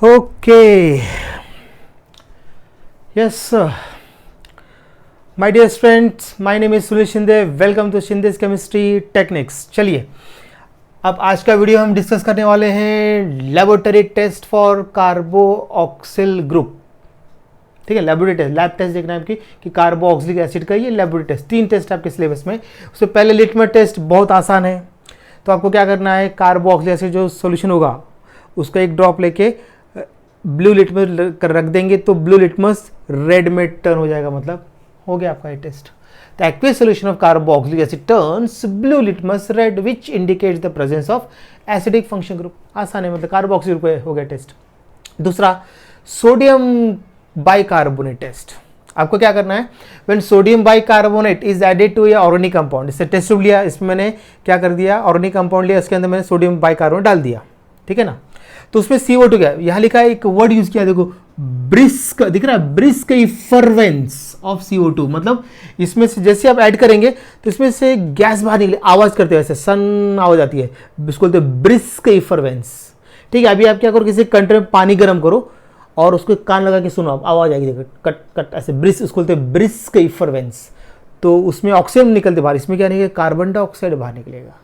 Okay. Yes, sir. My dear friends, my name is Sunil Shinde. Welcome to Shinde's Chemistry Techniques. चलिए अब आज का video हम discuss करने वाले हैं लेबोरेटरी टेस्ट फॉर कार्बोऑक्सिल ग्रुप. ठीक है, लेबोरेटरी टेस्ट, लैब टेस्ट देखना है आपकी कि कार्बोऑक्सिलिक एसिड का ये लेबोरेटरी टेस्ट. 3 टेस्ट आपके सिलेबस में. उससे पहले लिटमस टेस्ट बहुत आसान है. तो आपको क्या करना है, कार्बोऑक्सिलिक एसिड जो सोल्यूशन होगा उसका एक ड्रॉप लेके ब्लू लिटमस रख देंगे तो ब्लू लिटमस रेड में टर्न हो जाएगा, मतलब हो गया आपका ये test. The aqueous solution of carboxylic acid turns blue litmus red, which indicates the presence of acidic function group. आसान है, मतलब कार्बोक्सिल ग्रुप हो गया टेस्ट. दूसरा सोडियम बाइकार्बोनेट टेस्ट. आपको क्या करना है, when sodium bicarbonate is added to a organic compound, इससे टेस्ट ट्यूब लिया, इसमें मैंने क्या कर दिया, ऑर्गेनिक कंपाउंड लिया, इसके अंदर मैंने सोडियम बाइकार्बोनेट डाल दिया. ठीक है ना. तो उसमें CO2 क्या है, यहाँ लिखा है, एक वर्ड यूज किया, देखो ब्रिस्क दिख रहा है, ब्रिस्क इफरवेंस ऑफ CO2. मतलब इसमें से जैसे आप ऐड करेंगे तो इसमें से गैस बाहर निकले, आवाज करते हैं, ऐसे सन आवाज आती है, इसको बोलते हैं ब्रिस्क इफरवेंस. ठीक है, अभी आप क्या करो, किसी कंटेनर में पानी गर्म करो और उसको कान लगा के सुनो, आवाज आएगी, देखो कट कट ऐसे ब्रिस्क, उसको बोलते हैं ब्रिस्क इफरवेंस. तो उसमें ऑक्सीजन निकलते बाहर, इसमें क्या निकलेगा, कार्बन डाइऑक्साइड बाहर निकलेगा.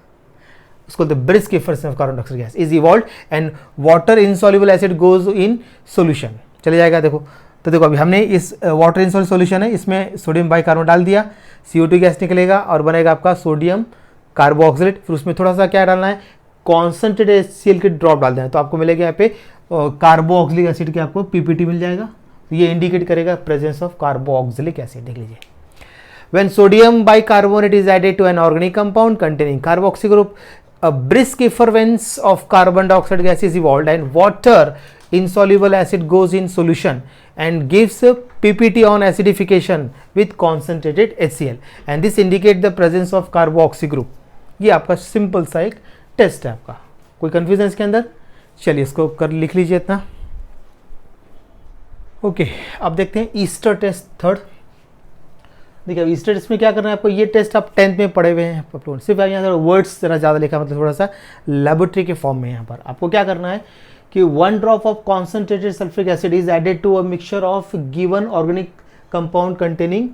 उसको the brisk effervescence of carbon dioxide gas is evolved and water insoluble acid goes in solution. चले जाएगा. देखो तो देखो अभी हमने इस वाटर इनसॉल्युबल सॉल्यूशन है, इसमें सोडियम बाइकार्बोनेट डाल दिया, CO2 गैस निकलेगा और बनेगा आपका सोडियम कार्बोऑक्सिलेट. फिर उसमें थोड़ा सा क्या डालना है, कॉन्सेंट्रेटेड HCl के ड्रॉप डाल देना है. तो आपको मिलेगा यहाँ पे कार्बोऑक्सिलिक एसिड के आपको PPT मिल जाएगा. तो ये इंडिकेट करेगा प्रेजेंस ऑफ कार्बोऑक्सिलिक एसिड. देख लीजिए, when sodium bicarbonate is added to an organic compound containing carboxy group, a brisk effervescence of carbon dioxide gas is evolved and water insoluble acid goes in solution and gives a PPT on acidification with concentrated HCl, and this indicate the presence of carboxy group. ये आपका simple सा एक test है आपका. कोई confusion इसके अंदर? चलिए इसको कर लिख लीजिए इतना. ओके, अब देखते हैं ईस्टर टेस्ट थर्ड. देखिए अब ईस्टर टेस्ट में क्या करना है आपको, ये टेस्ट आप 10th में पढ़े हुए हैं, सिर्फ यहाँ पर वर्ड्स जरा ज़्यादा लिखा, मतलब थोड़ा सा लेबोरेटरी के फॉर्म में. यहाँ पर आपको क्या करना है कि 1 drop of concentrated sulphuric acid is added to a mixture of given organic compound containing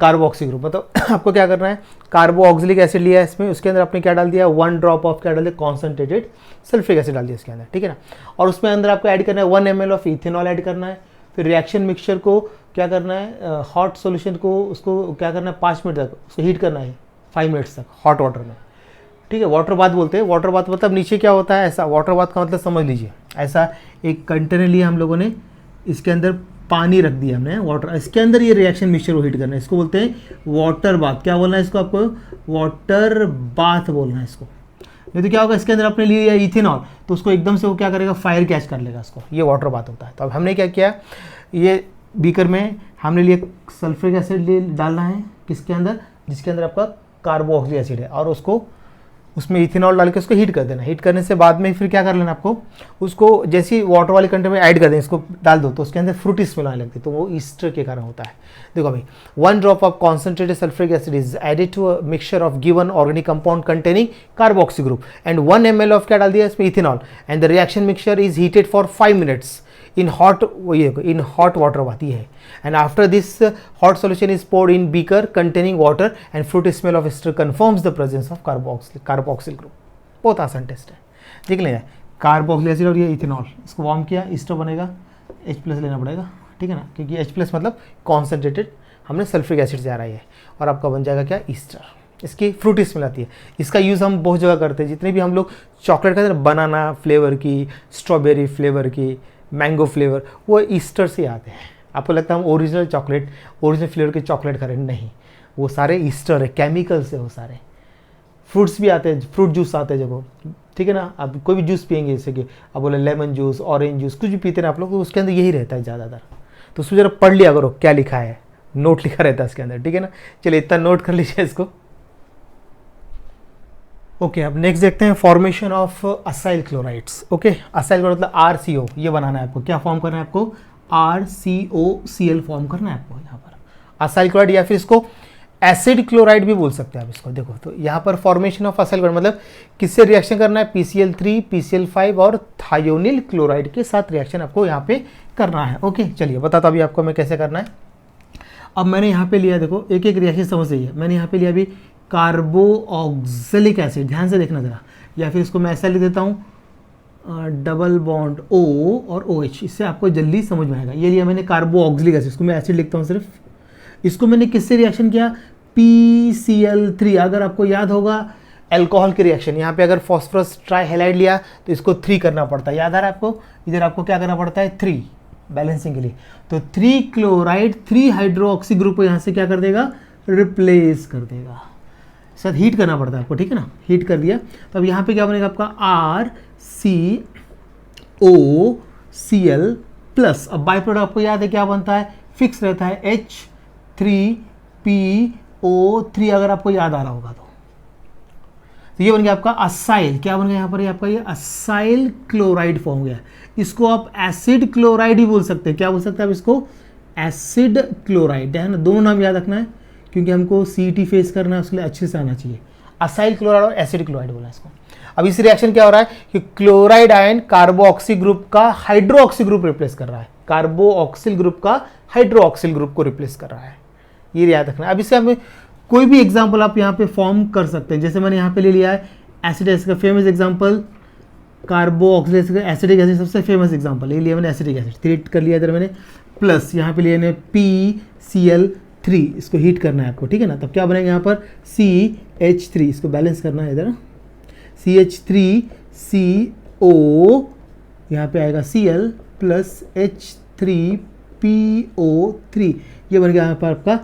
carboxy group. मतलब आपको क्या करना है, कार्बोऑक्सिलिक एसिड लिया है इसमें, उसके अंदर आपने क्या डाल दिया, 1 ड्रॉप ऑफ क्या डाल दिया, कॉन्सेंट्रेटेड सल्फ्यूरिक एसिड डाल दिया इसके अंदर. ठीक है ना. और उसमें अंदर आपको ऐड करना है 1 ml ऑफ इथेनॉल ऐड करना है. फिर रिएक्शन मिक्सचर को क्या करना है, हॉट सॉल्यूशन को उसको क्या करना है, 5 मिनट तक उसको हीट करना है, 5 मिनट्स तक हॉट वाटर में. ठीक है, वाटर बाथ बोलते हैं. वाटर बाथ मतलब नीचे क्या होता है, ऐसा वाटर बाथ का मतलब समझ लीजिए, ऐसा एक कंटेनर लिया हम लोगों ने, इसके अंदर पानी रख दिया हमने वाटर, इसके अंदर ये रिएक्शन मिक्सचर को हीट करना है. इसको बोलते हैं वाटर बाथ. क्या बोलना है इसको आपको, वाटर बाथ बोलना है इसको. नहीं तो क्या होगा, इसके अंदर आपने लिया इथेनॉल तो उसको एकदम से वो क्या करेगा, फायर कैच कर लेगा इसको. ये वाटर बाथ होता है. तो अब हमने क्या किया, ये बीकर में हमने लिए सल्फ्यूरिक एसिड डालना है, किसके अंदर, जिसके अंदर आपका कार्बोऑक्सिलिक एसिड है, और उसको उसमें इथेनॉल डाल के उसको हीट कर देना. हीट करने से बाद में फिर क्या कर लेना आपको, उसको जैसे ही वाटर वाले कंटेनर में ऐड कर दें, इसको डाल दो तो उसके अंदर फ्रूटी स्मेल आने लगती है. तो वो ईस्टर के कारण होता है. देखो भाई, 1 drop of concentrated sulphuric acid is added to a mixture of given organic compound containing carboxy group and 1 ml of क्या डाल दिया इसमें, ethanol, and the reaction mixture is heated for 5 minutes in hot water बात ये है. and after this hot solution is poured in beaker containing water and fruity smell of ester confirms the presence of carboxyl group. बहुत आसान test है, देख लेंगे. Carboxylic acid और ये इथेनॉल, इसको वार्म किया, ईस्टर बनेगा, H+ लेना पड़ेगा. ठीक है ना, क्योंकि H+ मतलब कॉन्सेंट्रेटेड हमने सल्फ्यूरिक एसिड से आ रहा है, और आपका बन जाएगा क्या, ईस्टर. इसकी फ्रूटी स्मेल आती है. इसका यूज़ हम बहुत जगह करते हैं, जितने भी हम लोग चॉकलेट खाते हैं, बनाना फ्लेवर की, स्ट्रॉबेरी फ्लेवर की, मैंगो फ्लेवर, वो ईस्टर से आते हैं. आपको लगता है हम ओरिजिनल चॉकलेट, ओरिजिनल फ्लेवर के चॉकलेट खा रहे हैं, नहीं, वो सारे ईस्टर है, केमिकल से वो सारे. फ्रूट्स भी आते हैं, फ्रूट जूस आते हैं जब, ठीक है ना. आप कोई भी जूस पियेंगे, जैसे कि आप बोले लेमन जूस, ऑरेंज जूस, कुछ भी पीते हैं आप लोग, तो उसके अंदर यही रहता है ज़्यादातर. तो उसको जरा पढ़ लिया करो क्या लिखा है, नोट लिखा रहता है इसके अंदर. ठीक है ना. चलिए इतना नोट कर लीजिए इसको. ओके, अब नेक्स्ट देखते हैं formation of acyl chlorides. Okay, acyl chloride मतलब RCO, ये बनाना है आपको. क्या फॉर्म करना है आपको, RCOCl फॉर्म करना है आपको यहाँ पर, असाइल क्लोराइड. या फिर इसको एसिड क्लोराइड भी बोल सकते हैं आप इसको। देखो तो यहाँ पर फॉर्मेशन ऑफ असाइल क्लोराइड मतलब किससे रिएक्शन करना है, PCl3 PCl5 और थायोनिल क्लोराइड के साथ रिएक्शन आपको यहाँ पे करना है। ओके चलिए बताता अभी आपको मैं कैसे करना है। अब मैंने यहाँ पे लिया, देखो एक एक रिएक्शन समझ रही है, मैंने यहाँ पे लिया अभी कार्बोऑक्सिलिक एसिड, ध्यान से देखना जरा, या फिर इसको मैं ऐसा लिख देता हूँ डबल बॉन्ड O और OH, इससे आपको जल्दी समझ में आएगा। ये लिया मैंने कार्बोऑक्सिलिक एसिड, इसको मैं एसिड लिखता हूँ सिर्फ। इसको मैंने किससे रिएक्शन किया, PCl3, अगर आपको याद होगा अल्कोहल की रिएक्शन, यहाँ पे अगर फॉस्फोरस ट्राईहेलाइड लिया तो इसको 3 करना पड़ता है, याद आ रहा है आपको, इधर आपको क्या करना पड़ता है 3 बैलेंसिंग के लिए। तो 3 क्लोराइड 3 हाइड्रोक्सी ग्रुप को यहाँ से क्या कर देगा, रिप्लेस कर देगा। साथ हीट करना पड़ता है आपको, ठीक है ना, हीट कर दिया। तो अब यहाँ पे क्या बनेगा आपका RCOCl प्लस। अब बाई प्रोडक्ट आपको याद है क्या बनता है, फिक्स रहता है H3PO3, अगर आपको याद आ रहा होगा तो ये बन गया आपका असाइल, क्या बन गया यहाँ पर, ये आपका ये असाइल क्लोराइड फॉर्म हो गया। इसको आप एसिड क्लोराइड ही बोल सकते हैं, क्या बोल सकते हैं आप इसको, एसिड क्लोराइड, है ना, दोनों नाम याद रखना है क्योंकि हमको CET फेस करना है, उसके लिए अच्छे से आना चाहिए। असाइल क्लोराइड और एसिड क्लोराइड बोला इसको। अब इस रिएक्शन क्या हो रहा है कि क्लोराइड आयन कार्बोऑक्सी ग्रुप का हाइड्रोक्सी ग्रुप रिप्लेस कर रहा है, कार्बोऑक्सिल ग्रुप का हाइड्रोक्सिल ग्रुप को रिप्लेस कर रहा है, ये याद रखना है। अब इससे हमें कोई भी एग्जाम्पल आप यहाँ पे फॉर्म कर सकते हैं, जैसे मैंने यहाँ पे ले लिया है एसिड एसिड का famous example, carboxylic acidic acid सबसे फेमस एग्जाम्पल, ये लिया मैंने एसिडिक एसिड, क्रिएट कर लिया इधर मैंने, प्लस यहाँ पे लिया मैंने PCl3, इसको हीट करना है आपको, ठीक है ना। तब क्या बनेगा यहाँ पर CH3, इसको बैलेंस करना है इधर, CH3CO, यहाँ पे आएगा Cl प्लस H3PO3, ये बन गया यहाँ पर आपका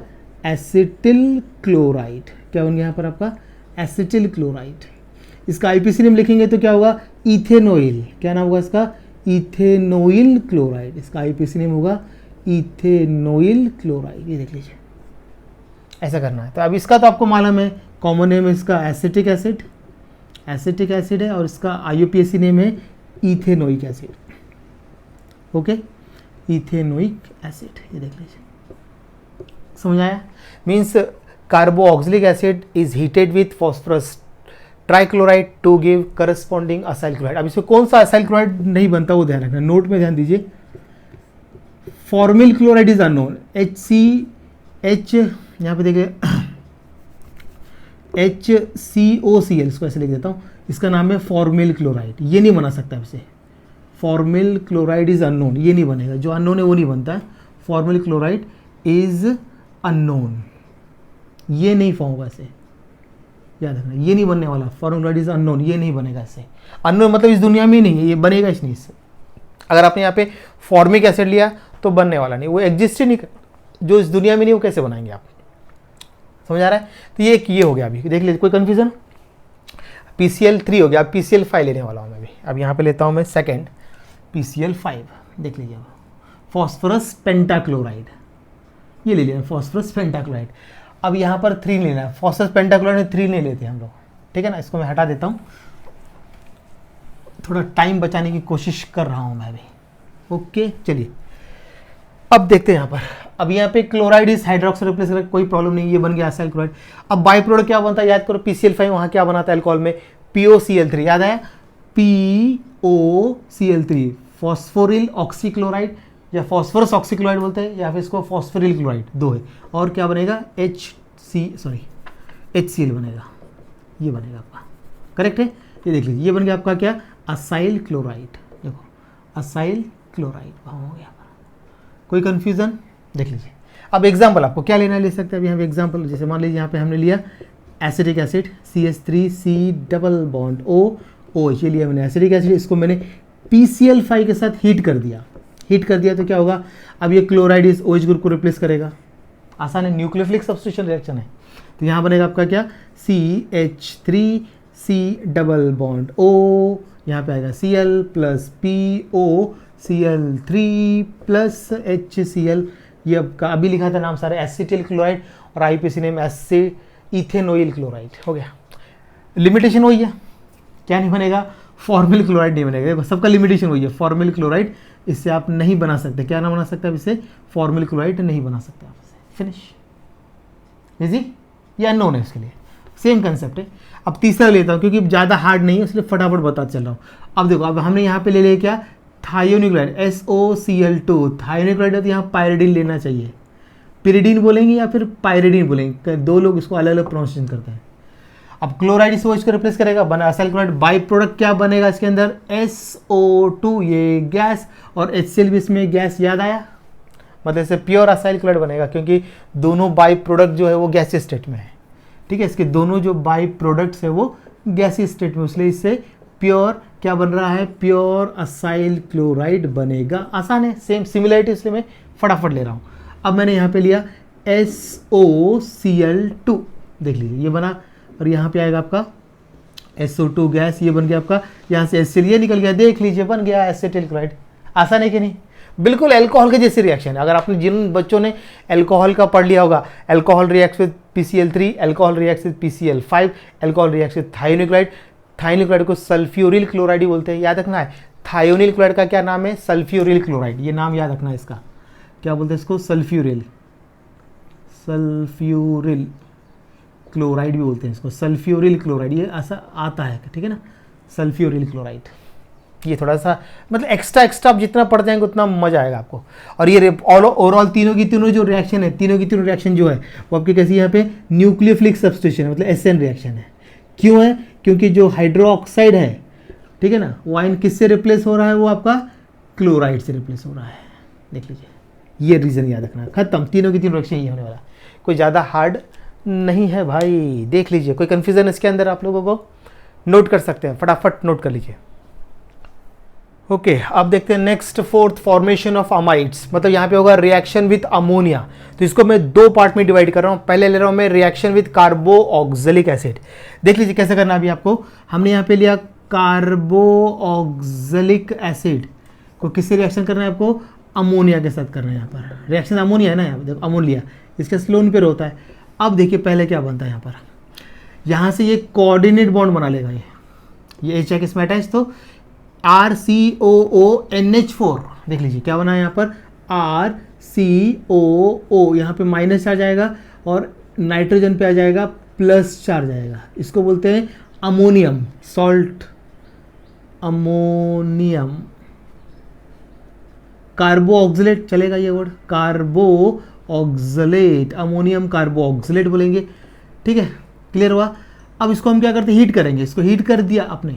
एसिटिल क्लोराइड। क्या बन गया यहाँ पर आपका एसिटिल क्लोराइड। इसका IPC नेम लिखेंगे तो क्या होगा, इथेनोइल, क्या नाम होगा इसका, इथेनोइल क्लोराइड, इसका IPC नेम होगा इथेनोइल क्लोराइड, ये देख लीजिए, ऐसा करना है। तो अब इसका तो आपको मालूम है, कॉमन नेम है इसका एसिटिक एसिड, एसिटिक एसिड है, और इसका IUPAC नेम है ethanoic acid. Okay, ethanoic acid, ये देख लीजिए, समझ आया। Means carboxylic acid is heated with phosphorus trichloride to give corresponding acyl chloride. अब इसमें कौन सा असाइल क्लोराइड नहीं बनता वो ध्यान रखना, नोट में ध्यान दीजिए। Formal chloride is unknown, HCH, यहाँ पे देखिए HCOCl, इसको ऐसे लिख देता हूँ, इसका नाम है फॉर्मिल क्लोराइड, ये नहीं बना सकता इसे, फॉर्मिल क्लोराइड इज अननोन, ये नहीं बनेगा, जो अननोन है वो नहीं बनता है, फॉर्मिल क्लोराइड इज अननोन, ये नहीं फॉर्म होगा, इसे याद रखना, ये नहीं बनने वाला, फॉर्मिल क्लोराइड इज अननोन, ये नहीं बनेगा इससे। अननोन मतलब इस दुनिया में नहीं है, ये बनेगा इस नहीं इससे। अगर आपने यहाँ पे फॉर्मिक एसिड लिया तो बनने वाला नहीं, वो एग्जिस्ट ही नहीं, जो इस दुनिया में नहीं वो कैसे बनाएंगे आप, समझ आ रहा है। तो ये हो गया, अभी देख लीजिए, कोई कंफ्यूजन। PCl3 हो गया, अब PCl5 लेने वाला हूँ मैं अभी। अब यहाँ पे लेता हूँ मैं सेकेंड PCl5, देख लीजिए, फॉस्फोरस पेंटाक्लोराइड, ये ले लिया फॉस्फोरस पेंटाक्लोराइड। अब यहाँ पर 3 लेना है, फॉस्फोरस पेंटाक्लोराइड में 3 नहीं लेते हम लोग, ठीक है ना, इसको मैं हटा देता हूँ, थोड़ा टाइम बचाने की कोशिश कर रहा हूँ मैं अभी। ओके चलिए, अब देखते हैं यहाँ पर। अब यहाँ पे क्लोराइड इस हाइड्रोक्साइड रिप्लेस कर, कोई प्रॉब्लम नहीं, ये बन गया असाइल क्लोराइड। अब बाई प्रोडक्ट क्या बनता है, याद करो, PCl5 वहाँ क्या बनाता है अल्कोहल में, POCl3, याद है, POCl3, फॉस्फोरिल ऑक्सीक्लोराइड या फॉस्फोरस ऑक्सीक्लोराइड बोलते हैं, या फिर इसको फॉस्फोरिल क्लोराइड, 2 है। और क्या बनेगा, HCl बनेगा, ये बनेगा आपका, करेक्ट है। ये देख लीजिए, ये बन गया आपका क्या, असाइल क्लोराइड, देखो असाइल क्लोराइड वहाँ हो गया। कोई कंफ्यूजन, देख लीजिए। अब एग्जाम्पल आपको क्या लेना ले सकते हैं, अभी यहाँ पे एग्जाम्पल, जैसे मान लीजिए यहाँ पे हमने लिया acidic acid CH3C double bond OH, ये लिया मैंने एसिडिक एसिड, इसको मैंने PCl5 के साथ हीट कर दिया, तो क्या होगा, अब ये क्लोराइड इस OH ग्रुप को रिप्लेस करेगा, आसान है, न्यूक्लियोफिलिक सब्स्टिट्यूशन रिएक्शन है। तो यहाँ बनेगा आपका क्या, CH3C डबल बॉन्ड O, यहाँ पे आएगा Cl plus POCl3 plus HCl, ये आपका अभी लिखा था नाम सारे, एसिटिल क्लोराइड, और IPC नेम इथेनोइल क्लोराइड, हो गया। लिमिटेशन वही है, क्या नहीं बनेगा, फॉर्मिल क्लोराइड नहीं बनेगा, सबका लिमिटेशन वही है, फॉर्मिल क्लोराइड, इससे आप नहीं बना सकते, क्या ना बना सकते आप इससे, फॉर्मिल क्लोराइड नहीं बना सकते आप इससे, फिनिश, इजी। ये अननोन है इसके लिए, सेम कंसेप्ट है। अब तीसरा लेता हूँ क्योंकि ज़्यादा हार्ड नहीं है इसलिए फटाफट बता चल रहा हूँ। अब देखो, अब हमने यहाँ पे ले लिया क्या, थायोन्यूक्लाइड, SOCl2, थायोन्यूक्लाइड है तो यहाँ पायरिडीन लेना चाहिए। पिरिडीन बोलेंगे या फिर पायरिडीन बोलेंगे, दो लोग इसको अलग अलग प्रोनाउंसिएशन करते हैं। अब क्लोराइड इसको इसको रिप्लेस करेगा, बना असाइल क्लोराइड, बाई प्रोडक्ट क्या बनेगा इसके अंदर, SO2 ये गैस, और HCl भी इसमें गैस, याद आया, मतलब इससे प्योर असाइल क्लोराइड बनेगा क्योंकि दोनों बाई प्रोडक्ट जो है वो गैसीय स्टेट में है। ठीक है, इसके दोनों जो बाई प्रोडक्ट्स है वो गैसीय स्टेट में, इसलिए इससे प्योर क्या बन रहा है, प्योर असाइल क्लोराइड बनेगा। आसान है, सेम सिमिलरिटी, इसलिए मैं फटाफट ले रहा हूँ। अब मैंने यहाँ पे लिया SOCl2, देख लीजिए ये बना, और यहाँ पे आएगा आपका SO2 गैस, ये बन गया आपका, यहाँ से HCl ये निकल गया, देख लीजिए बन गया एसिटिल क्लोराइड। आसान है कि नहीं, बिल्कुल अल्कोहल के जैसे रिएक्शन है। अगर आपने जिन बच्चों ने अल्कोहल का पढ़ लिया होगा, alcohol reacts with PCl3, alcohol reacts with PCl5, alcohol reacts with thionyl chloride, thionyl chloride को सल्फ्यूरिल क्लोराइड ही बोलते हैं, याद रखना है। थायोनिल क्लोराइड का क्या नाम है, सल्फ्यूरिल क्लोराइड, ये नाम याद रखना है इसका, क्या बोलते हैं इसको, सल्फ्यूरिल, सल्फ्यूरिल क्लोराइड भी बोलते हैं इसको, सल्फ्यूरिल क्लोराइड, ये ऐसा आता है, ठीक है ना, सल्फ्यूरिल क्लोराइड। ये थोड़ा सा मतलब एक्स्ट्रा आप जितना पढ़ जाएंगे उतना मजा आएगा आपको। और ये ओवरऑल तीनों की तीनों जो रिएक्शन है, तीनों की तीनों रिएक्शन जो है वो आपकी कैसी, यहाँ पे न्यूक्लियोफिलिक सब्स्टिट्यूशन है, मतलब SN रिएक्शन है। क्यों है, क्योंकि जो हाइड्रोक्साइड है, ठीक है ना, वो आयन किससे रिप्लेस हो रहा है, वो आपका क्लोराइड से रिप्लेस हो रहा है, देख लीजिए, ये रीजन याद रखना, खत्म, तीनों की तीनों रिएक्शन ये होने वाला, कोई ज़्यादा हार्ड नहीं है भाई, देख लीजिए। कोई कन्फ्यूजन इसके अंदर आप लोगों को नोट कर सकते हैं, फटाफट नोट कर लीजिए। ओके, अब देखते हैं next, fourth, formation of amides, मतलब यहाँ पे होगा रिएक्शन विथ अमोनिया। तो इसको मैं दो पार्ट में डिवाइड कर रहा हूँ। पहले ले रहा हूँ मैं रिएक्शन विथ कार्बोऑक्सिलिक एसिड। देख लीजिए कैसे करना अभी आपको, हमने यहाँ पे लिया कार्बोऑक्सिलिक एसिड को किससे रिएक्शन करना है आपको, अमोनिया के साथ करना है। यहाँ पर रिएक्शन अमोनिया है ना, यहाँ देखो अमोनिया, इसका स्लोन पेयर होता है। अब देखिए पहले क्या बनता है, यहाँ से ये कोऑर्डिनेट बॉन्ड बना लेगा, ये H है किसमें अटैच, तो RCOONH4, देख लीजिए क्या बना है यहाँ पर, RCOO, यहाँ पे माइनस चार्ज आएगा और नाइट्रोजन पे आ जाएगा प्लस चार्ज आएगा। इसको बोलते हैं अमोनियम सॉल्ट, अमोनियम कार्बोऑक्सिलेट, चलेगा ये वर्ड, कार्बोऑक्सिलेट, अमोनियम कार्बोऑक्सिलेट बोलेंगे, ठीक है, क्लियर हुआ। अब इसको हम क्या करते हैं, हीट करेंगे, इसको हीट कर दिया आपने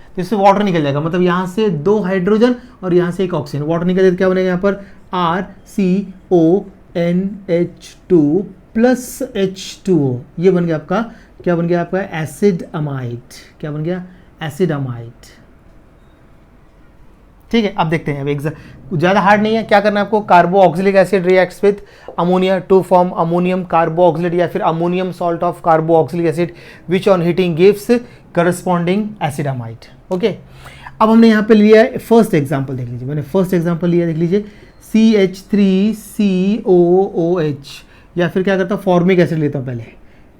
तो इससे वाटर निकल जाएगा, मतलब यहाँ से दो हाइड्रोजन और यहाँ से एक ऑक्सीजन, वाटर निकल जाए तो क्या बनेगा यहाँ पर RCONH2 प्लस H2O, ये बन गया आपका, क्या बन गया आपका, एसिड अमाइड, क्या बन गया, एसिड अमाइड। ठीक है, अब देखते हैं, अब ज़्यादा हार्ड नहीं है, क्या करना है आपको, carboxylic acid reacts with ammonia to form ammonium carboxylate या फिर ammonium salt of carboxylic acid which on heating gives corresponding acid amide. Okay, अब हमने यहाँ पे लिया है फर्स्ट एग्जांपल, देख लीजिए, मैंने फर्स्ट एग्जांपल लिया, देख लीजिए CH3COOH, या फिर क्या करता हूँ, फॉर्मिक एसिड लेता हूँ पहले,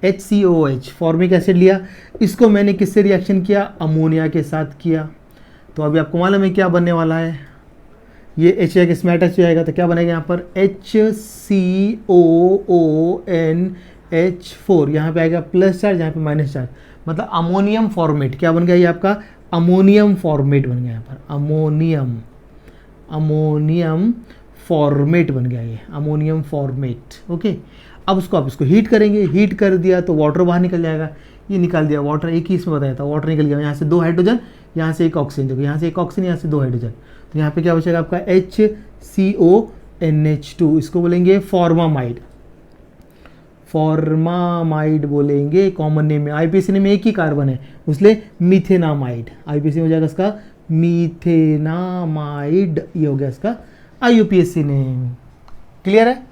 HCOOH, फॉर्मिक एसिड लिया, इसको मैंने किससे रिएक्शन किया, अमोनिया के साथ किया। तो अभी आपको मालूम है क्या बनने वाला है, ये H इसमें अटैच हो जाएगा तो क्या बनेगा यहाँ पर HCOONH4, यहाँ पे आएगा प्लस चार्ज, यहाँ पे माइनस चार्ज, मतलब अमोनियम फॉर्मेट, क्या बन गया ये आपका, अमोनियम फॉर्मेट बन गया यहाँ पर, अमोनियम फॉर्मेट बन गया ये, अमोनियम फॉर्मेट। ओके, अब उसको आप इसको हीट करेंगे, हीट कर दिया तो वाटर बाहर निकल जाएगा, ये निकाल दिया वाटर, एक ही इसमें बताया था, वाटर निकल गया, यहाँ से दो हाइड्रोजन, यहाँ से एक ऑक्सीजन, देखो यहाँ से एक ऑक्सीजन, यहाँ से दो हाइड्रोजन, तो यहाँ पे क्या बचेगा आपका HCONH2, इसको बोलेंगे फॉर्मामाइड, फॉर्मामाइड बोलेंगे, कॉमन नेम में, IPC नेम में एक ही कार्बन है इसलिए मीथेनामाइड, IPC हो जाएगा इसका मीथेनामाइड, ये हो गया इसका IUPAC नेम। क्लियर है,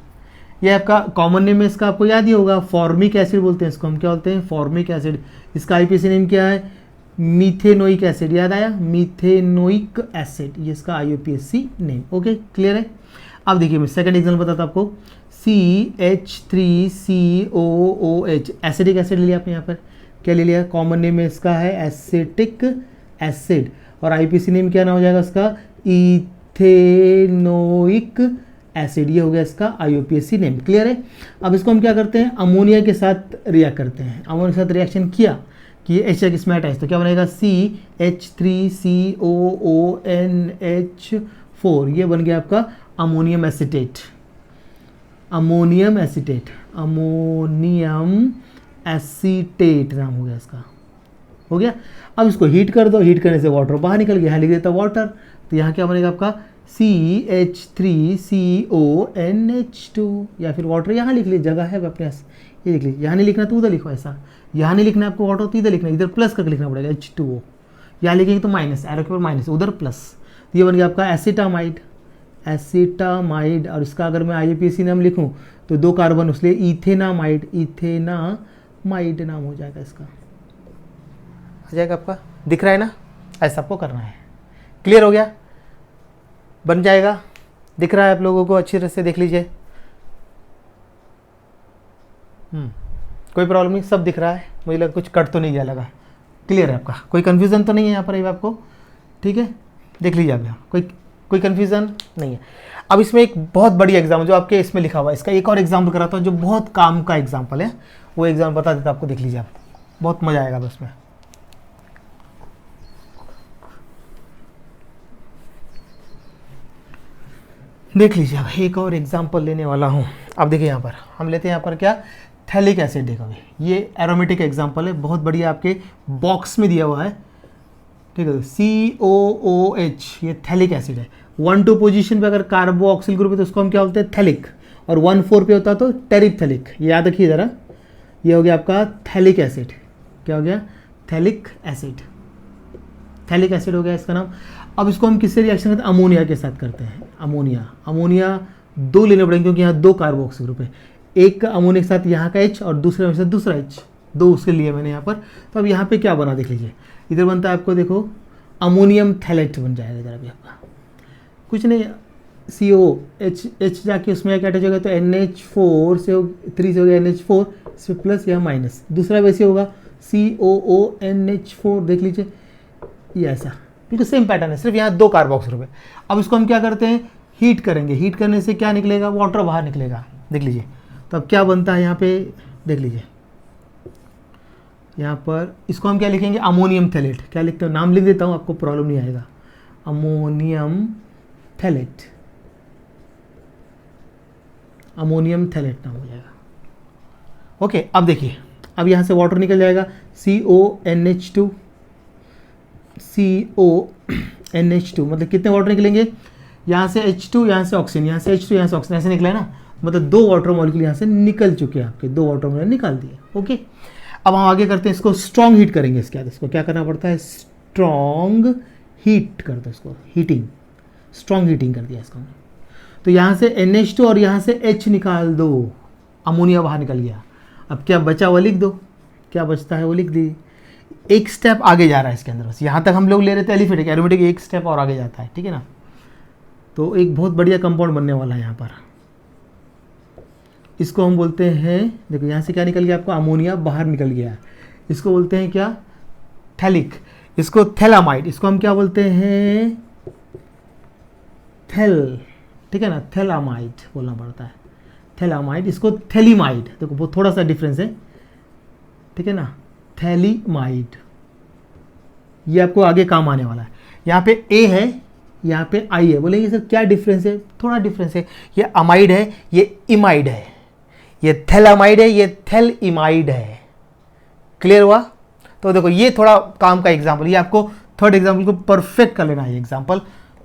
ये आपका कॉमन नेम है, इसका आपको याद ही होगा, फॉर्मिक एसिड बोलते हैं इसको, हम क्या बोलते हैं, फॉर्मिक एसिड। इसका IPC नेम क्या है, मीथेनोइक एसिड, याद आया, मीथेनोइक एसिड, ये इसका IUPAC नेम। ओके, क्लियर है। अब देखिए मैं सेकंड एग्जांपल बताता हूँ आपको, CH3COOH, एसिडिक एसिड ले लिया आपने, यहाँ पर क्या ले लिया, कॉमन नेम इसका है एसिटिक एसिड, और IPC नेम क्या ना हो जाएगा इसका, इथेनोइक एसिड, ये हो गया इसका IUPAC नेम। क्लियर है। अब इसको हम क्या करते हैं, अमोनिया के साथ रिएक्ट करते हैं। अमोनिया के साथ रिएक्शन किया कि ये H इसमें अटैच, तो क्या बनेगा CH3COONH4, ये बन गया आपका ammonium acetate. Ammonium acetate, ammonium acetate नाम हो गया इसका, हो गया। अब इसको हीट कर दो, हीट करने से वाटर बाहर निकल गया, यहाँ लिख देता वाटर, तो यहाँ क्या बनेगा आपका CH3CONH2, या फिर वाटर यहाँ लिख लीजिए, जगह है अपने पास, ये लिख लीजिए। यहाँ नहीं लिखना तो उधर लिखो, ऐसा यहाँ नहीं लिखना है आपको वाटर तो इधर लिखना है, इधर प्लस करके लिखना पड़ेगा H2O, यहाँ लिखेंगे तो माइनस, एरो के ऊपर माइनस, उधर प्लस, तो ये बन गया आपका एसिटामाइड। एसिटामाइड, और इसका अगर मैं IUPAC नाम लिखूँ तो 2 कार्बन, उसलिए इथेनामाइड, इथेनामाइड नाम हो जाएगा इसका, आ जाएगा आपका। दिख रहा है ना, ऐसा आपको करना है। क्लियर हो गया, बन जाएगा, दिख रहा है आप लोगों को, अच्छी तरह से देख लीजिए। कोई प्रॉब्लम नहीं, सब दिख रहा है, मुझे लगा कुछ कट तो नहीं गया लगा। क्लियर है आपका, कोई कन्फ्यूज़न तो नहीं है यहाँ पर आपको, ठीक है, देख लीजिए आप यहाँ, कोई कन्फ्यूज़न नहीं है। अब इसमें एक बहुत बड़ी एग्जाम्पल जो आपके इसमें लिखा हुआ है, इसका एक और एग्जाम्पल कराता हूँ जो बहुत काम का एग्जाम्पल है, वो एग्जाम्पल बता देता आपको, देख लीजिए आप, बहुत मज़ा आएगा बस में। देख लीजिए, अब एक और एग्जाम्पल लेने वाला हूँ। अब देखिए यहाँ पर हम लेते हैं, यहाँ पर क्या, थैलिक एसिड। देखो अभी ये एरोमेटिक एग्जाम्पल है, बहुत बढ़िया, आपके बॉक्स में दिया हुआ है, ठीक है। COOH, ये थैलिक एसिड है। 1-2 पोजीशन पे अगर कार्बोक्सिल ग्रुप है तो उसको हम क्या बोलते हैं, थैलिक, और 1-4 पे होता तो टेरिथैलिक। ये याद रखिए ज़रा, ये हो गया आपका थैलिक एसिड। क्या हो गया, थैलिक एसिड, थैलिक एसिड हो गया इसका नाम। अब इसको हम किससे रिएक्शन करते हैं, अमोनिया के साथ करते हैं। अमोनिया 2 लेने पड़ेंगे क्योंकि यहाँ 2 कार्बोक्सिल ग्रुप है, एक अमोनिया के साथ यहाँ का H और दूसरे के साथ दूसरा H, 2 उसके लिए मैंने यहाँ पर। तो अब यहाँ पे क्या बना देख लीजिए, इधर बनता है आपको, देखो अमोनियम थैलेट बन जाएगा इधर अभी आपका, कुछ नहीं, COH जाके उसमें क्या अटैच होगा, तो NH4 से 3 से हो गया NH4, इसमें प्लस या माइनस, दूसरा वैसे होगा COONH4, देख लीजिए ये ऐसा, बिल्कुल सेम पैटर्न है, सिर्फ यहाँ 2 कार्बोक्सिल ग्रुप है। अब इसको हम क्या करते हैं, हीट करेंगे, हीट करने से क्या निकलेगा, वाटर बाहर निकलेगा, देख लीजिए। तो अब क्या बनता है यहाँ पे, देख लीजिए, यहाँ पर इसको हम क्या लिखेंगे, अमोनियम थैलेट। क्या लिखते हो, नाम लिख देता हूँ, आपको प्रॉब्लम नहीं आएगा, अमोनियम थैलेट, अमोनियम थैलेट नाम हो जाएगा। ओके, अब देखिए, अब यहाँ से वाटर निकल जाएगा, CONH2, CONH2, मतलब कितने वाटर निकलेंगे, यहाँ से H2, यहाँ से ऑक्सीजन, यहाँ से H2, यहाँ से ऑक्सीजन, ऐसे निकला है ना, मतलब 2 वाटर मॉलिक्यूल यहाँ से निकल चुके हैं आपके, 2 वाटर मॉलिक्यूल निकाल दिए। ओके, अब हम आगे करते हैं, इसको स्ट्रॉन्ग हीट करेंगे। इसके बाद इसको क्या करना पड़ता है, स्ट्रॉन्ग हीट कर दो इसको, हीटिंग, स्ट्रॉन्ग हीटिंग कर दिया इसको। तो यहाँ से NH2 और यहाँ से H निकाल दो, अमोनिया बाहर निकल गया। अब क्या बचा वो लिख दो, क्या बचता है वो लिख दी। एक स्टेप आगे जा रहा है इसके अंदर, बस यहाँ तक हम लोग ले रहे थे एलिफेटिक, एरोमेटिक एक स्टेप और आगे जाता है, ठीक है ना। तो एक बहुत बढ़िया कंपाउंड बनने वाला है यहाँ पर, इसको हम बोलते हैं, देखो यहाँ से क्या निकल गया आपको, अमोनिया बाहर निकल गया, इसको बोलते हैं क्या, थैलिक, इसको थैलामाइड, इसको हम क्या बोलते हैं, थैल, ठीक है ना, थैलामाइड बोलना पड़ता है, थैलामाइड, इसको थैलीमाइड, देखो वो थोड़ा सा डिफरेंस है, ठीक है ना, थैलीमाइड, ये आपको आगे काम आने वाला है। यहाँ पे A है, यहाँ पे I है, बोलेंगे सर क्या डिफरेंस है, थोड़ा डिफरेंस है, ये अमाइड है, ये इमाइड है, ये थैलामाइड है, ये थैलीमाइड है। क्लियर हुआ। तो देखो ये थोड़ा काम का एग्जाम्पल, ये आपको थर्ड एग्जाम्पल को परफेक्ट कर लेना है, एग्जाम्पल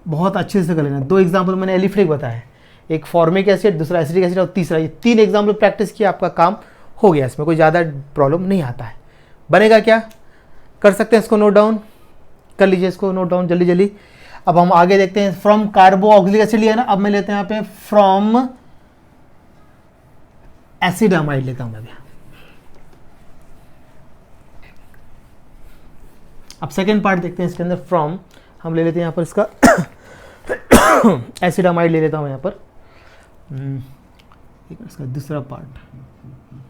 बहुत अच्छे से कर लेना है। 2 एग्जाम्पल मैंने एलिफेटिक बताया, एक फॉर्मिक एसिड, दूसरा एसिटिक एसिड और तीसरा, ये 3 एग्जाम्पल प्रैक्टिस किया, आपका काम हो गया, इसमें कोई ज़्यादा प्रॉब्लम नहीं आता है। बनेगा क्या, कर सकते हैं इसको नोट डाउन कर लीजिए, इसको नोट डाउन जल्दी जल्दी। अब हम आगे देखते हैं, फ्रॉम कार्बोक्सिलिक एसिड लिया ना, अब मैं लेते हैं यहाँ पे फ्रॉम एसिडामाइड लेता हूं मैं भी। अब सेकेंड पार्ट देखते हैं इसके अंदर, फ्रॉम हम ले लेते हैं यहाँ पर इसका एसिडामाइड ले लेता हूँ यहाँ पर, इसका दूसरा पार्ट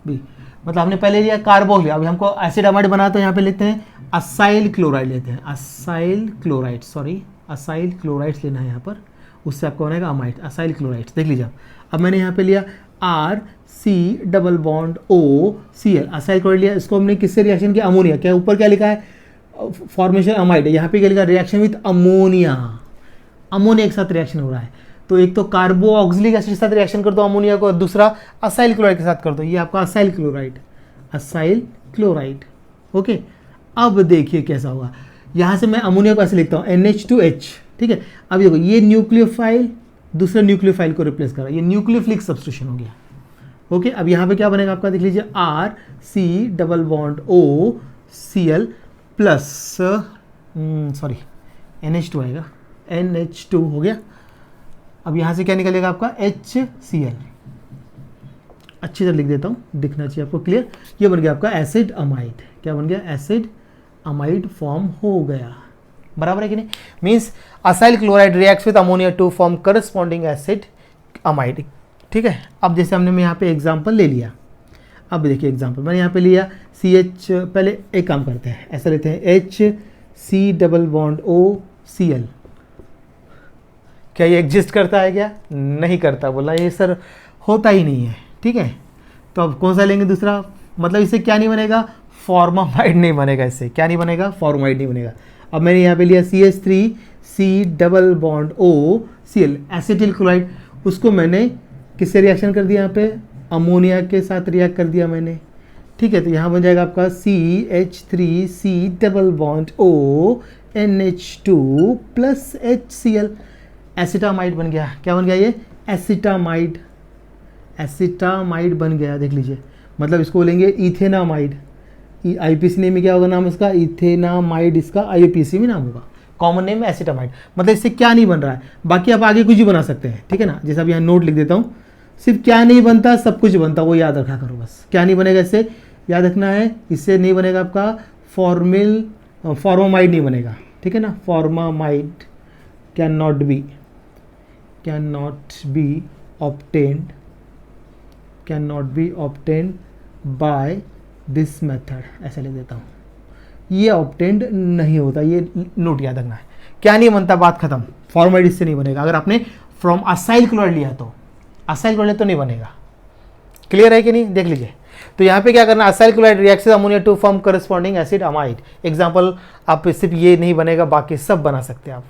भी, मतलब हमने पहले लिया कार्बोक्सिल, अभी हमको एसिडामाइड बना, तो यहाँ पे लेते हैं असाइल क्लोराइड लेते हैं, acyl chloride, sorry acyl chlorides लेना है यहाँ पर, उससे आपको बनेगा अमाइड, असाइल क्लोराइड्स। देख लीजिए अब मैंने यहाँ पे लिया R C double bond O C L, acyl chloride लिया, इसको हमने किससे रिएक्शन किया, अमोनिया। क्या ऊपर क्या लिखा है, फॉर्मेशन अमाइड, यहाँ पे क्या लिखा है, रिएक्शन विथ अमोनिया, अमोनिया के साथ रिएक्शन हो रहा है। तो एक तो कार्बो ऑक्सिलिक एसिड के साथ रिएक्शन कर दो अमोनिया को, दूसरा असाइल क्लोराइड के साथ कर दो, ये आपका acyl chloride, acyl chloride. Okay, अब देखिए कैसा होगा, यहाँ से मैं अमोनिया को ऐसे लिखता हूँ NH2H, ठीक है। अब देखो ये न्यूक्लियोफाइल दूसरे न्यूक्लियोफाइल को रिप्लेस कर रहा है, ये न्यूक्लियोफिलिक सब्स्टिट्यूशन हो गया। ओके, अब यहाँ पे क्या बनेगा आपका, देख लीजिए R C double bond O C L plus sorry NH2 आएगा, NH2 हो गया। अब यहाँ से क्या निकलेगा आपका HCl, अच्छी तरह लिख देता हूँ, दिखना चाहिए आपको क्लियर। ये बन गया आपका एसिड अमाइड, क्या बन गया, एसिड अमाइड फॉर्म हो गया, बराबर है कि नहीं। Means acyl chloride reacts with ammonia to form corresponding acid amide, ठीक है। अब जैसे हमने यहाँ पे एग्जांपल ले लिया, अब देखिए एग्जांपल मैंने यहाँ पे लिया CH, पहले एक काम करते हैं, ऐसा लेते हैं HC डबल बॉन्ड OCl, क्या ये एग्जिस्ट करता है, क्या नहीं करता, बोला ये सर होता ही नहीं है, ठीक है। तो अब कौन सा लेंगे दूसरा, मतलब इससे क्या नहीं बनेगा, फॉर्मामाइड नहीं बनेगा, इससे क्या नहीं बनेगा, फॉर्मामाइड नहीं बनेगा। अब मैंने यहाँ पे लिया CH3C double bond OCl, acetyl chloride, उसको मैंने किससे रिएक्शन कर दिया, यहाँ पे अमोनिया के साथ रिएक्ट कर दिया मैंने, ठीक है। तो यहाँ बन जाएगा आपका CH3C double bond O NH2 plus HCl, acetamide बन गया। क्या बन गया ये, एसिटामाइड, एसिटामाइड बन गया, देख लीजिए। मतलब इसको बोलेंगे इथेनामाइड, IUPAC नेम में क्या होगा नाम इसका, इथेनामाइड, इसका IUPAC में नाम होगा, कॉमन नेम है एसिटामाइड। मतलब इससे क्या नहीं बन रहा है, बाकी आप आगे कुछ भी बना सकते हैं, ठीक है ना। जैसे अब यहाँ नोट लिख देता हूँ, सिर्फ क्या नहीं बनता सब कुछ बनता, वो याद रखा करो बस। क्या नहीं बनेगा, इससे याद रखना है, इससे नहीं बनेगा आपका फॉर्मामाइड नहीं बनेगा, ठीक है ना। Formamide can not be obtained by this method, ऐसा लिख देता हूँ, ये ऑब्टेन्ड नहीं होता, ये नोट याद रखना है। क्या नहीं बनता, बात खत्म, फॉर्मामाइड इससे नहीं बनेगा। अगर आपने फ्रॉम असाइल क्लोराइड लिया तो, असाइल क्लोराइड तो नहीं बनेगा, क्लियर है कि नहीं, देख लीजिए। तो यहाँ पे क्या करना, acyl chloride reacts with ammonia to form corresponding acid amide. Example आप सिर्फ ये नहीं बनेगा, बाकी सब बना सकते हैं आप,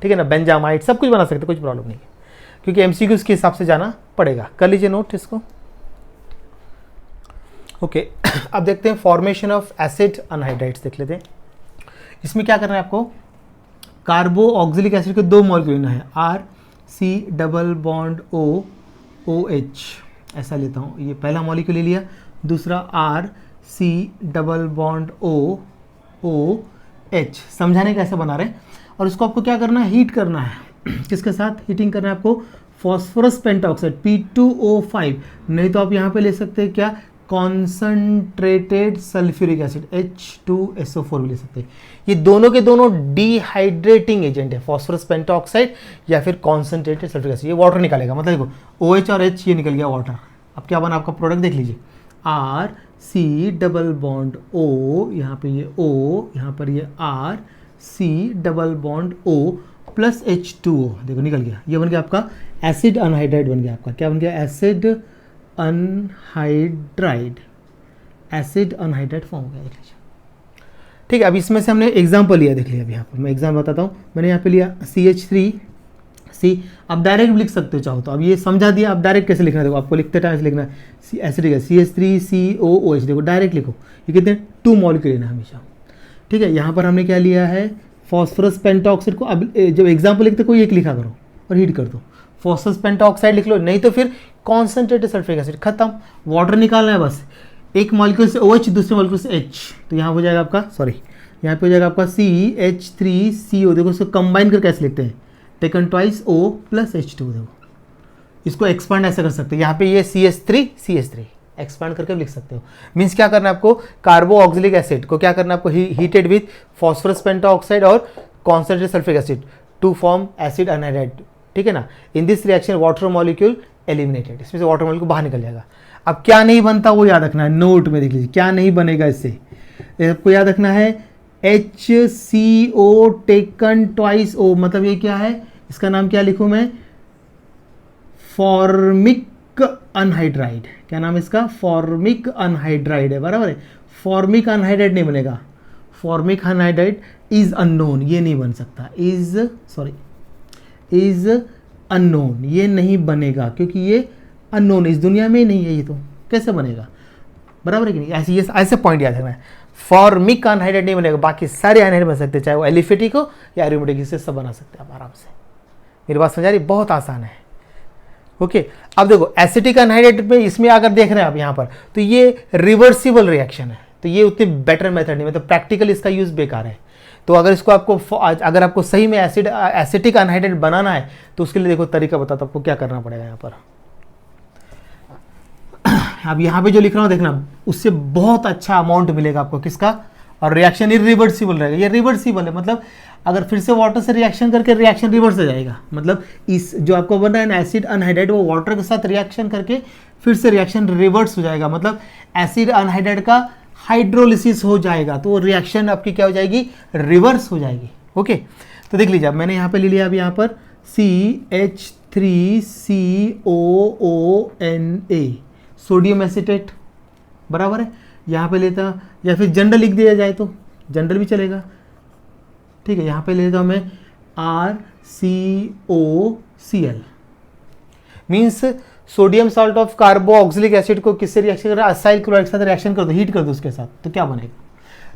ठीक है ना, बेंजामाइड सब कुछ बना सकते हैं, कुछ प्रॉब्लम नहीं है, क्योंकि MCQs के हिसाब से जाना पड़ेगा। कर लीजिए नोट इसको। ओके अब देखते हैं फॉर्मेशन ऑफ एसिड अनहाइड्राइड्स, देख लेते हैं। इसमें क्या करना है आपको, कार्बो ऑक्सिलिक एसिड के दो मॉलिक्यूल लेना है, RC डबल बॉन्ड OH, ऐसा लेता हूँ, ये पहला मॉलिक्यूल ले लिया, दूसरा RC डबल बॉन्ड OH, समझाने का ऐसा बना रहे हैं। और इसको आपको क्या करना है, हीट करना है, किसके साथ हीटिंग करना है आपको, फॉस्फोरस पेंटाऑक्साइड P2O5, नहीं तो आप यहाँ पे ले सकते हैं क्या, कॉन्सनट्रेटेड सल्फ्यूरिक एसिड H2SO4 भी ले सकते हैं। ये दोनों के दोनों डिहाइड्रेटिंग एजेंट है, फॉस्फोरस पेंटाऑक्साइड या फिर कॉन्सनट्रेटेड सल्फ्यूरिक एसिड। ये वाटर निकालेगा, मतलब देखो OH और H ये निकल गया वाटर। अब क्या बना आपका प्रोडक्ट, देख लीजिए, RC डबल बॉन्ड O, यहाँ पे ये O, यहाँ पर ये RC double bond O plus H2O, देखो निकल गया, ये बन गया आपका एसिड अनहाइड्राइड बन गया आपका। क्या बन गया, acid anhydride, acid anhydride form हो गया, देख लीजिए, ठीक है। अब इसमें से हमने एग्जांपल लिया, देख लिया। अब यहाँ पर मैं एग्जाम्पल बताता हूँ, मैंने यहाँ पे लिया CH3C, आप डायरेक्ट भी लिख सकते हो चाहो तो। अब ये समझा दिया, आप डायरेक्ट कैसे लिखना है, देखो आपको लिखते टाइम लिखना है, एसिडिक है CH3COOH, देखो डायरेक्ट लिखो, ये कितने 2 मॉलिक्यूल लेना हमेशा, ठीक है। यहाँ पर हमने क्या लिया है, फॉस्फोरस पेंटाऑक्साइड को, अब जब एग्जाम्पल लिखते कोई एक लिखा करो और हीट कर दो, फॉस्फोरस पेंटाऑक्साइड लिख लो, नहीं तो फिर कॉन्सनट्रेटेड सल्फ्यूरिक एसिड, खत्म, वाटर निकालना है बस। एक मॉलिक्यूल से OH, दूसरे मॉलिक्यूल से H, तो यहाँ हो जाएगा आपका, सॉरी यहाँ पे हो जाएगा आपका CH3CO, देखो इसको कंबाइन करके कैसे लिखते हैं, taken twice O plus H2, देखो इसको एक्सपांड ऐसे कर सकते हैं, यहाँ पे ये CH3 एक्सपांड करके लिख सकते हो। मीन्स क्या करना है आपको, कार्बो ऑक्सिलिक एसिड को क्या करना है आपको, हीटेड विथ फॉस्फोरस पेंटाऑक्साइड और concentrated sulphuric acid to form acid anhydride, ठीक है ना। In this reaction water molecule eliminated, इसमें से वाटर मॉलिक्यूल बाहर निकल जाएगा। अब क्या नहीं बनता वो याद रखना है, नोट में देख लीजिए क्या नहीं बनेगा, इससे आपको याद रखना है HCO टेकन ट्वाइस O, मतलब ये क्या है, इसका नाम क्या लिखूं मैं, फॉर्मिक अनहाइड्राइड। क्या नाम है इसका, फॉर्मिक अनहाइड्राइड है, बराबर है। फॉर्मिक अनहाइड्राइड नहीं बनेगा, फॉर्मिक अनहाइड्राइड इज अननोन, ये नहीं बन सकता, इज अननोन, ये नहीं बनेगा क्योंकि ये अननोन इस दुनिया में ही नहीं है, ये तो कैसे बनेगा, बराबर है कि नहीं। ऐसे ये ऐसे पॉइंट याद रखना है, फॉर्मिक अनहाइड्राइड नहीं बनेगा, बाकी सारे अनहाइड्राइड बन सकते हैं, चाहे वो एलिफेटिक हो या एरोमेटिक, इससे सब बना सकते हैं आप आराम से। मेरी बात समझ आ रही, बहुत आसान है। ओके अब देखो एसिटिक अनहाइड्राइड में इसमें अगर देख रहे हैं आप यहाँ पर, तो ये रिवर्सिबल रिएक्शन है, तो ये उतनी बेटर मेथड नहीं, मतलब प्रैक्टिकल इसका यूज बेकार है। तो अगर इसको अगर आपको सही में एसिटिक अनहाइड्राइड बनाना है तो उसके लिए देखो तरीका बताता हूं आपको क्या करना पड़ेगा। यहाँ पर अब यहाँ पे जो लिख रहा हूँ देखना, उससे बहुत अच्छा अमाउंट मिलेगा आपको किसका, और रिएक्शन इरिवर्सिबल रहेगा। ये रिवर्सिबल है, मतलब अगर फिर से वाटर से रिएक्शन करके रिएक्शन रिवर्स हो जाएगा, मतलब इस जो आपको बन रहा है ना एसिड अनहाइड्राइड, वो वाटर के साथ रिएक्शन करके फिर से रिएक्शन रिवर्स हो जाएगा, मतलब एसिड अनहाइड्राइड का हाइड्रोलिसिस हो जाएगा, तो वो रिएक्शन आपकी क्या हो जाएगी, रिवर्स हो जाएगी। ओके तो देख लीजिए, अब मैंने यहाँ पे ले लिया, अब यहाँ पर CH3COONA सोडियम एसिटेट, बराबर है। यहाँ पे लेता, या फिर जनरल लिख दिया जाए तो जनरल भी चलेगा, ठीक है। यहाँ पे लेता हूँ मैं RCOCl, means sodium salt of carboxylic acid को किससे रिएक्शन कर रहा है, असाइल क्लोराइड के साथ रिएक्शन कर दो, हीट कर दो उसके साथ, तो क्या बनेगा।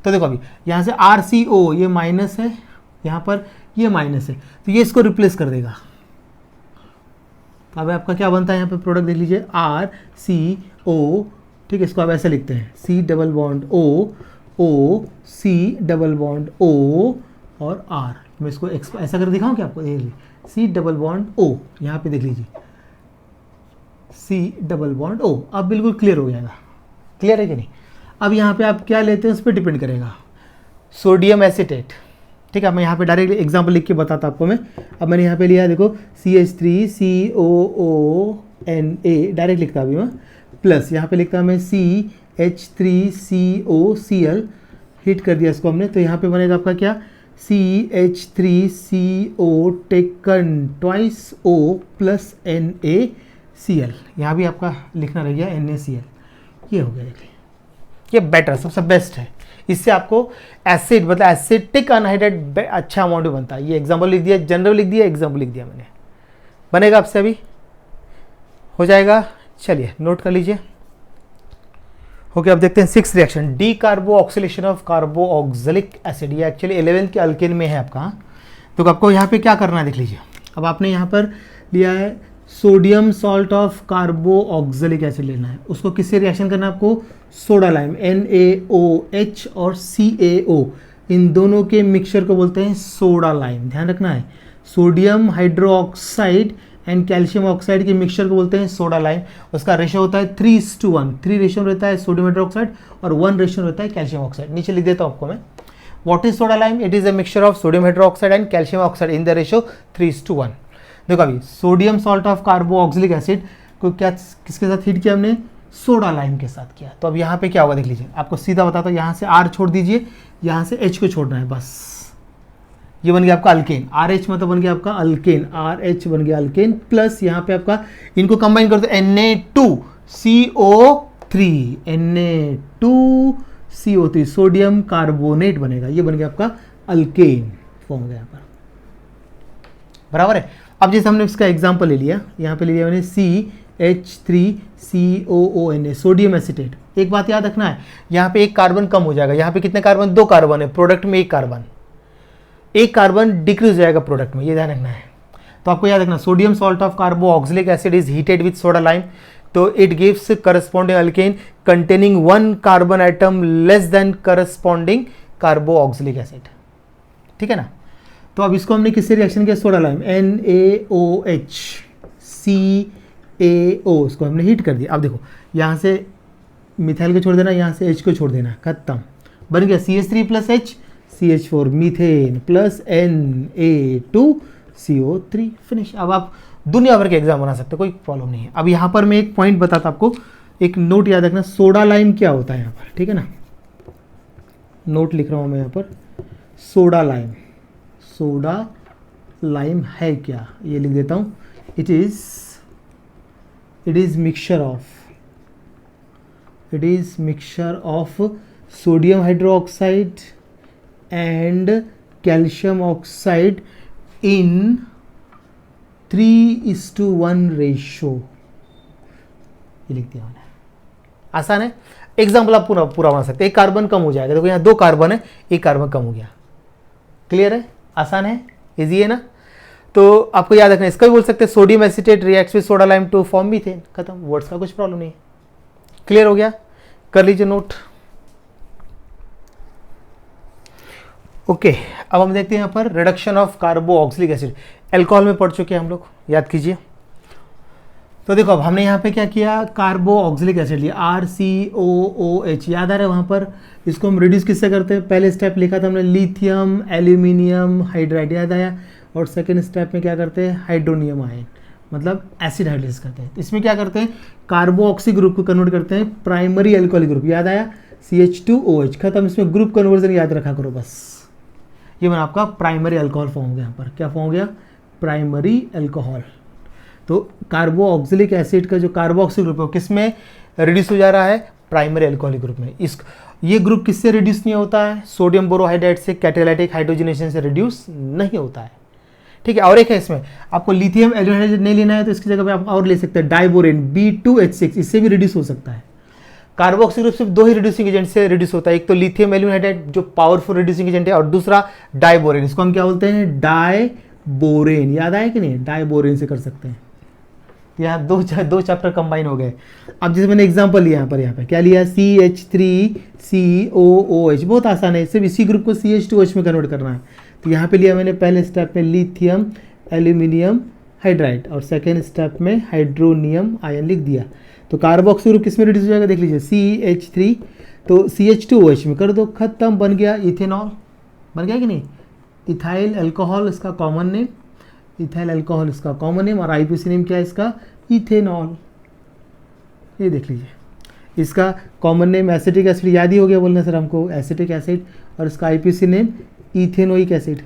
तो देखो अभी यहाँ से RCO ये माइनस है, यहाँ पर ये माइनस है, तो ये इसको रिप्लेस कर देगा। अब आपका क्या बनता है, यहाँ पे प्रोडक्ट देख लीजिए RCO, ठीक है। इसको आप ऐसे लिखते हैं C double bond O C double bond O और R। मैं इसको ऐसा कर दिखाऊं क्या आपको, C डबल बॉन्ड O, यहाँ पे देख लीजिए C डबल बॉन्ड O, अब बिल्कुल क्लियर हो जाएगा। क्लियर है कि नहीं। अब यहाँ पे आप क्या लेते हैं उस पर डिपेंड करेगा, सोडियम एसिटेट, ठीक है। मैं यहाँ पे डायरेक्ट एग्जांपल लिख के बताता आपको मैं। अब मैंने यहाँ पे लिया देखो CH3COONA डायरेक्ट लिखता अभी मैं, प्लस यहाँ पे लिखता मैं CH3COCl, हिट कर दिया इसको हमने, तो यहाँ पे बनेगा आपका क्या, CH3CO taken twice O plus NaCl। यहाँ भी आपका लिखना रह गया NaCl, ये हो गया। देखिए ये बेटर सबसे बेस्ट है, इससे आपको एसिड मतलब एसिटिक अनहाइड्राइड अच्छा अमाउंट में बनता है। ये एग्जांपल लिख दिया, जनरल लिख दिया, एग्जांपल लिख दिया मैंने, बनेगा आपसे अभी हो जाएगा। चलिए नोट कर लीजिए। ओके अब देखते हैं 6th reaction, decarboxylation of carboxylic acid. ये एक्चुअली 11th के अल्केन में है आपका। तो आपको यहाँ पे क्या करना है देख लीजिए। अब आपने यहाँ पर लिया है sodium salt of carboxylic acid लेना है, उसको किससे रिएक्शन करना है आपको, सोडा लाइम NaOH और CaO, इन दोनों के मिक्सचर को बोलते हैं सोडा लाइम। ध्यान रखना है, sodium hydroxide and calcium oxide के मिक्सचर को बोलते हैं सोडा लाइम। उसका रेशियो होता है 3:1, 3 रेशियो रहता है सोडियम हाइड्रोक्साइड और 1 रेशियो रहता है कैल्शियम ऑक्साइड। नीचे लिख देता हूँ आपको मैं, what is soda lime, it is a mixture of sodium hydroxide and calcium oxide in the ratio 3:1। देखो अभी sodium salt of carboxylic acid को क्या किसके साथ हीट किया हमने, सोडा लाइम के साथ किया। तो अब यहाँ पे क्या होगा देख लीजिए, आपको सीधा बताता हूँ, यहाँ से R छोड़ दीजिए, यहाँ से H को छोड़ना है बस। ये बन गया आपका अल्केन, RH मतलब बन गया आपका अल्केन, RH बन गया अल्केन, प्लस यहाँ पे आपका इनको कंबाइन कर दो Na2CO3 सोडियम कार्बोनेट बनेगा, ये बन गया आपका अल्केन फॉर्म हो गया यहाँ पर, बराबर है। अब जैसे हमने इसका एग्जांपल ले लिया, यहाँ पे ले लिया मैंने CH3COONA सोडियम एसिटेट। एक बात याद रखना है, यहाँ पे एक कार्बन कम हो जाएगा, यहाँ पे कितने कार्बन, 2 कार्बन है, प्रोडक्ट में एक कार्बन डिक्रीज हो जाएगा प्रोडक्ट में, ये ध्यान रखना है। तो आपको याद रखना, sodium salt of carboxylic acid is heated with soda lime, तो it gives corresponding alkane containing 1 carbon atom less than corresponding carboxylic acid, ठीक है ना। तो अब इसको हमने किससे रिएक्शन किया, सोडा लाइम NaOH CaO, इसको हमने हीट कर दिया। अब देखो यहाँ से मिथाइल को छोड़ देना, यहाँ से H को छोड़ देना, खत्म, बन गया CH3 plus H CH4 methane plus Na2CO3, finish. अब आप दुनिया भर के एग्जाम बना सकते हो, कोई प्रॉब्लम नहीं है। अब यहाँ पर मैं एक पॉइंट बताता आपको, एक नोट याद रखना, सोडा लाइम क्या होता है यहाँ पर, ठीक है ना। नोट लिख रहा हूँ मैं यहाँ पर, सोडा लाइम, सोडा लाइम है क्या, ये लिख देता हूँ, it is mixture of sodium hydroxide and calcium oxide in 3:1 ratio, ये लिख दिया मैंने। आसान है, एग्जाम्पल आप पूरा बना सकते हैं। एक कार्बन कम हो जाएगा, देखो यहाँ 2 कार्बन है, एक कार्बन कम हो गया। क्लियर है, आसान है, इजी है ना। तो आपको याद रखना, इसका भी बोल सकते हैं sodium acetate reacts with soda lime to form methane, खत्म, वर्ड्स का कुछ प्रॉब्लम नहीं है। क्लियर हो गया, कर लीजिए नोट। ओके, अब हम देखते हैं यहाँ पर reduction of carboxylic acid, alcohol में पढ़ चुके हैं हम लोग, याद कीजिए। तो देखो अब हमने यहाँ पे क्या किया, कार्बोक्सिलिक एसिड लिया, RCOOH, याद आ रहा है वहाँ पर। इसको हम रिड्यूस किससे करते हैं, पहले स्टेप लिखा था हमने लिथियम एल्यूमिनियम हाइड्राइड, याद आया। और सेकेंड स्टेप में क्या करते हैं, हाइड्रोनियम आयन, मतलब एसिड हाइड्रोलाइज करते हैं। इसमें क्या करते हैं, कार्बोक्सी ग्रुप को कन्वर्ट करते हैं प्राइमरी अल्कोहलिक ग्रुप, याद आया, CH2OH, खत्म। इसमें ग्रुप कन्वर्जन याद रखा करो बस। ये मैंने आपका प्राइमरी अल्कोहल फॉर्म हो गया, यहाँ पर क्या फॉर्म हो गया, प्राइमरी अल्कोहल। तो कार्बोक्सिलिक एसिड का जो कार्बोक्सी ग्रुप है किस में रिड्यूस हो जा रहा है, प्राइमरी अल्कोहलिक ग्रुप में। ये ग्रुप किससे रिड्यूस नहीं होता है, सोडियम बोरोहाइड्राइड से, कैटालिटिक हाइड्रोजनेशन से रिड्यूस नहीं होता है। ठीक है, और एक है इसमें, आपको लिथियम एल्यूमिनियम नहीं लेना है तो इसकी जगह पे आप और ले सकते हैं डाइबोरेन B2H6, इससे भी रिड्यूस हो सकता है। कार्बोक्सी ग्रुप सिर्फ 2 ही रिड्यूसिंग एजेंट से रिड्यूस होता है, एक तो लिथियम एल्यूमिनाइड जो पावरफुल रिड्यूसिंग एजेंट है, और दूसरा डाइबोरेन, इसको हम क्या बोलते हैं, डाइबोरेन, याद आया कि नहीं, डाइबोरेन से कर सकते हैं। यहाँ दो चैप्टर कंबाइन हो गए। अब जैसे मैंने एग्जांपल लिया यहाँ पे क्या लिया, CH3COOH, बहुत आसान है, सिर्फ इसी ग्रुप को CH2OH में कन्वर्ट करना है। तो यहाँ पे लिया मैंने पहले स्टेप में लिथियम एल्यूमिनियम हाइड्राइड, और सेकेंड स्टेप में हाइड्रोनियम आयन लिख दिया। तो कार्बोक्सी ग्रुप किस में रिड्यूस हो जाएगा, देख लीजिए, CH3, तो CH2OH में कर दो, खत्म, बन गया इथेनॉल, बन गया कि नहीं, इथाइल अल्कोहल इसका कॉमन नेम, इथाइल अल्कोहल इसका कॉमन नेम, और IPC नेम क्या है इसका, इथेनॉल। ये देख लीजिए, इसका कॉमन नेम एसिटिक एसिड, याद ही हो गया बोलना सर हमको, एसिटिक एसिड, और इसका IPC name ethanoic acid,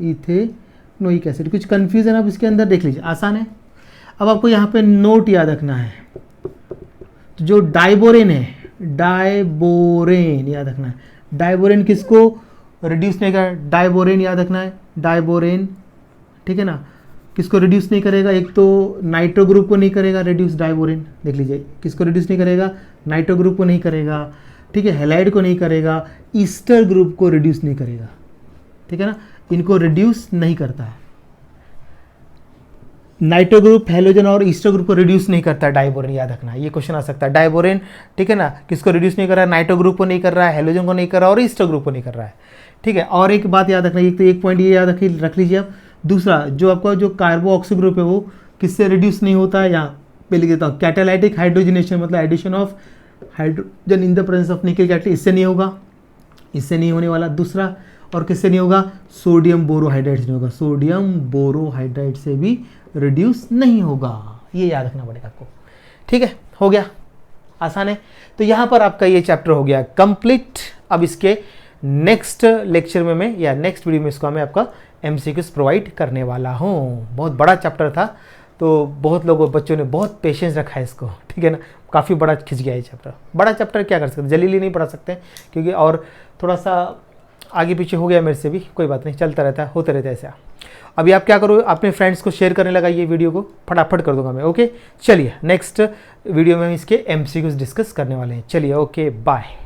ethanoic acid. कुछ कन्फ्यूजन आप इसके अंदर देख लीजिए, आसान है। अब आपको यहाँ पे नोट याद रखना है, तो जो डाइबोरेन है, डाइबोरेन याद रखना है, डाइबोरेन किसको रिड्यूस नहीं कर, डाइबोरेन याद रखना है, डाइबोरेन, ठीक है ना, किसको रिड्यूस नहीं करेगा, एक तो नाइट्रो ग्रुप को नहीं करेगा रिड्यूस, डाइबोरेन देख लीजिए, किसको रिड्यूस नहीं करेगा, नाइट्रो ग्रुप को नहीं करेगा, ठीक है, हैलाइड को नहीं करेगा, ईस्टर ग्रुप को रिड्यूस नहीं करेगा, ठीक है ना, इनको रिड्यूस नहीं करता है। नाइट्रो ग्रुप, हैलोजन और ईस्टर ग्रुप को रिड्यूस नहीं करता है डाइबोरेन, याद रखना है, ये क्वेश्चन आ सकता है। डाइबोरेन, ठीक है ना, किसको रिड्यूस नहीं कर रहा है, नाइट्रो ग्रुप को नहीं कर रहा है, हैलोजन को नहीं कर रहा है, और ईस्टर ग्रुप को नहीं कर रहा है, ठीक है। और एक बात याद रखना, एक तो एक पॉइंट ये याद रख लीजिए आप। दूसरा, जो आपका जो कार्बोक्सी ग्रुप है वो किससे रिड्यूस नहीं होता है, यहाँ पे लिख देता हूँ, कैटालाइटिक हाइड्रोजनेशन, मतलब addition of hydrogen in the presence of nickel catalyst, इससे नहीं होगा, इससे नहीं होने वाला। दूसरा, और किससे नहीं होगा, सोडियम बोरोहाइड्राइड से नहीं होगा, सोडियम बोरोहाइड्राइड से भी रिड्यूस नहीं होगा, ये याद रखना पड़ेगा आपको, ठीक है। हो गया, आसान है। तो यहाँ पर आपका ये चैप्टर हो गया कंप्लीट। अब इसके नेक्स्ट लेक्चर में मैं, या नेक्स्ट वीडियो में इसको मैं आपका MCQs प्रोवाइड करने वाला हूँ। बहुत बड़ा चैप्टर था, तो बहुत लोगों बच्चों ने बहुत पेशेंस रखा है इसको, ठीक है ना, काफ़ी बड़ा खिंच गया ये चैप्टर। बड़ा चैप्टर क्या कर सकते, जल्दी नहीं पढ़ा सकते क्योंकि, और थोड़ा सा आगे पीछे हो गया मेरे से भी, कोई बात नहीं, चलता रहता है, होते रहता है ऐसा। अभी आप क्या करो, अपने फ्रेंड्स को शेयर करने लगा ये वीडियो को, फटाफट कर दूंगा मैं। ओके, चलिए नेक्स्ट वीडियो में इसके MCQs डिस्कस करने वाले हैं। चलिए, ओके, बाय।